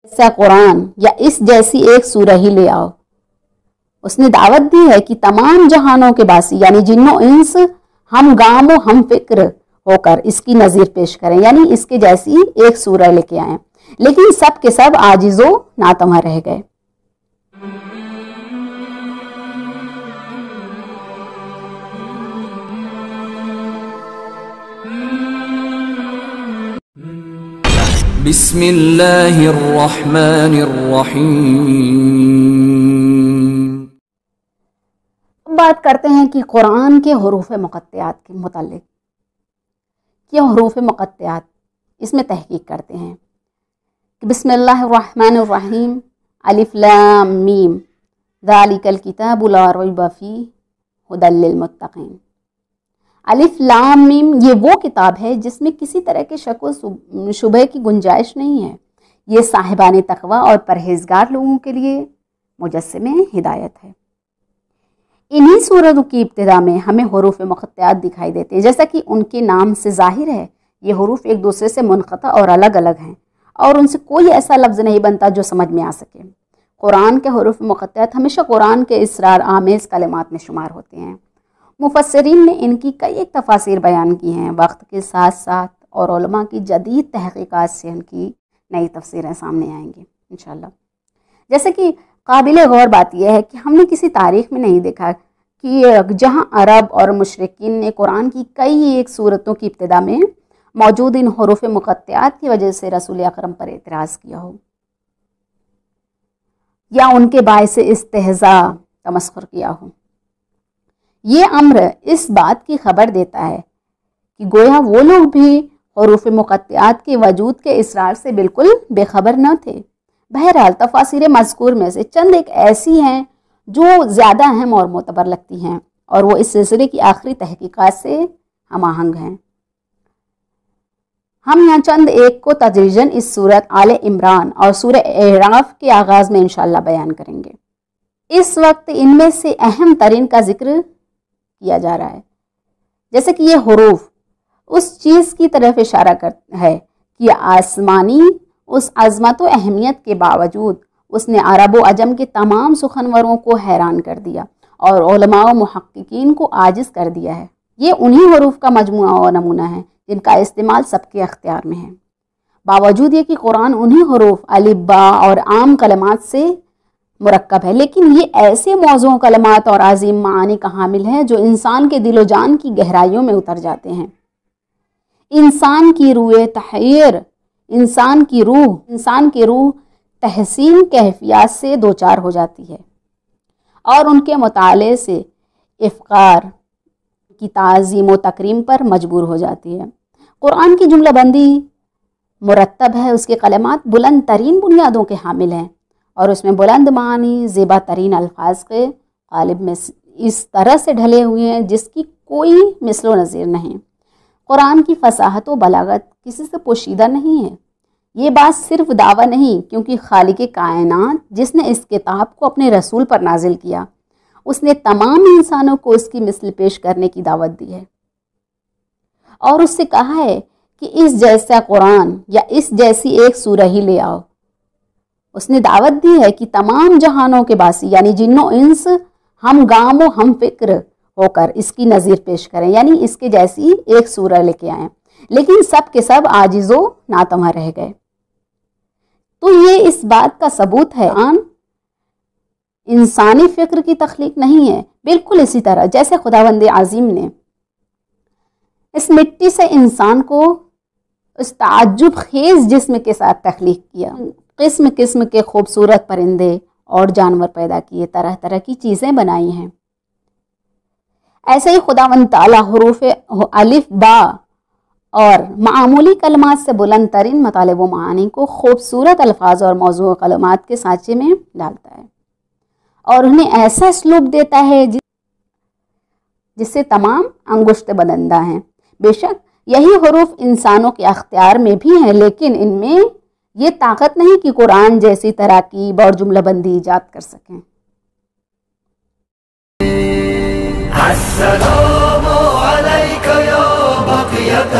ایسا قرآن یا اس جیسی ایک سورہ ہی لے آؤ۔ اس نے دعوت دی ہے کہ تمام جہانوں کے باسی یعنی جن و انس ہم گام و ہم فکر ہو کر اس کی نظیر پیش کریں، یعنی اس کے جیسی ایک سورہ لے کے آئیں، لیکن سب کے سب عاجز و ناتواں رہ گئے۔ بسم اللہ الرحمن الرحیم۔ بات کرتے ہیں کہ قرآن کے حروف مقطعات کے متعلق۔ یہ حروف مقطعات اس میں تحقیق کرتے ہیں کہ بسم اللہ الرحمن الرحیم، الف لام میم، ذالک الکتاب لا ریب فیہ ھدی للمتقین۔ الف لام میم یہ وہ کتاب ہے جس میں کسی طرح کے شک و شبہ کی گنجائش نہیں ہے، یہ صاحبان تقوی اور پرہیزگار لوگوں کے لیے مجسم ہدایت ہے۔ انہی سورتوں کی ابتدا میں ہمیں حروف مقطعات دکھائی دیتے ہیں، جیسا کہ ان کے نام سے ظاہر ہے یہ حروف ایک دوسرے سے منقطع اور الگ الگ ہیں، اور ان سے کوئی ایسا لفظ نہیں بنتا جو سمجھ میں آ سکے۔ قرآن کے حروف مقطعات ہمیشہ قرآن کے اسرار آمیز کلمات میں شمار ہوتے ہیں۔ مفسرین نے ان کی کئی ایک تفاسیر بیان کی ہیں، وقت کے ساتھ ساتھ اور علماء کی جدید تحقیقات سے ان کی نئی تفسیریں سامنے آئیں گی انشاءاللہ۔ جیسے کہ قابل غور بات یہ ہے کہ ہم نے کسی تاریخ میں نہیں دیکھا کہ جہاں عرب اور مشرکین نے قرآن کی کئی ایک صورتوں کی ابتدا میں موجود ان حروف مقطعات کی وجہ سے رسول اکرم پر اعتراض کیا ہو یا ان کے باعث استہزاء تمسخر کیا ہو۔ یہ امر اس بات کی خبر دیتا ہے کہ گویا وہ لوگ بھی حروف مقطعات کے وجود کے اسرار سے بالکل بے خبر نہ تھے۔ بہرحال تفاسیر مذکور میں سے چند ایک ایسی ہیں جو زیادہ اہم اور معتبر لگتی ہیں، اور وہ اس سلسلے کی آخری تحقیقات سے ہم آہنگ ہیں۔ ہم یہاں چند ایک کو تدریجاً اس سورت آل عمران اور سورہ اعراف کے آغاز میں انشاءاللہ بیان کریں گے۔ اس وقت ان میں سے اہم ترین کا ذکر کیا جا رہا ہے، جیسے کہ یہ حروف اس چیز کی طرف اشارہ کرتا ہے کہ آسمانی اس عظمت و اہمیت کے باوجود اس نے عرب و عجم کے تمام سخنوروں کو حیران کر دیا اور علماء و محققین کو عاجز کر دیا ہے۔ یہ انہی حروف کا مجموعہ و نمونہ ہے جن کا استعمال سب کے اختیار میں ہے، باوجود یہ کہ قرآن انہی حروف الف با اور عام کلمات سے مرکب ہے، لیکن یہ ایسے موضوع کلمات اور عظیم معانی کا حامل ہے جو انسان کے دل و جان کی گہرائیوں میں اتر جاتے ہیں۔ انسان کی روح تحیر، انسان کی روح تحسین کیفیات سے دوچار ہو جاتی ہے اور ان کے مطالعے سے افکار کی تعظیم و تکریم پر مجبور ہو جاتی ہے۔ قرآن کی جملہ بندی مرتب ہے، اس کے کلمات بلند ترین بنیادوں کے حامل ہیں اور اس میں بلند معنی زیبا ترین الفاظ کے قالب میں اس طرح سے ڈھلے ہوئے ہیں جس کی کوئی مثل و نظیر نہیں۔ قرآن کی فصاحت و بلاغت کسی سے پوشیدہ نہیں ہے۔ یہ بات صرف دعویٰ نہیں، کیونکہ خالق کائنات جس نے اس کتاب کو اپنے رسول پر نازل کیا، اس نے تمام انسانوں کو اس کی مثل پیش کرنے کی دعوت دی ہے اور اس سے کہا ہے کہ اس جیسا قرآن یا اس جیسی ایک سورہ ہی لے آؤ۔ اس نے دعوت دی ہے کہ تمام جہانوں کے باسی یعنی جن و انس ہم گام و ہم فکر ہو کر اس کی نظیر پیش کریں، یعنی اس کے جیسی ایک سورہ لے کے آئیں، لیکن سب کے سب عاجز و ناتواں رہ گئے۔ تو یہ اس بات کا ثبوت ہے انسانی فکر کی تخلیق نہیں ہے، بالکل اسی طرح جیسے خداوند عظیم نے اس مٹی سے انسان کو اس تعجب خیز جسم کے ساتھ تخلیق کیا، قسم قسم کے خوبصورت پرندے اور جانور پیدا کیے، طرح طرح کی چیزیں بنائی ہیں۔ ایسے ہی خداوند تعالیٰ حروف الف با اور معمولی کلمات سے بلند ترین مطالب و معانی کو خوبصورت الفاظ اور موضوع کلمات کے سانچے میں ڈالتا ہے اور انہیں ایسا اسلوب دیتا ہے جس سے تمام انگشت بدندہ ہیں۔ بے شک یہی حروف انسانوں کے اختیار میں بھی ہیں، لیکن ان میں یہ طاقت نہیں کہ قرآن جیسی تراکیب اور جملہ بندی ایجاد کر سکیں۔ السلام علیک یا بقیت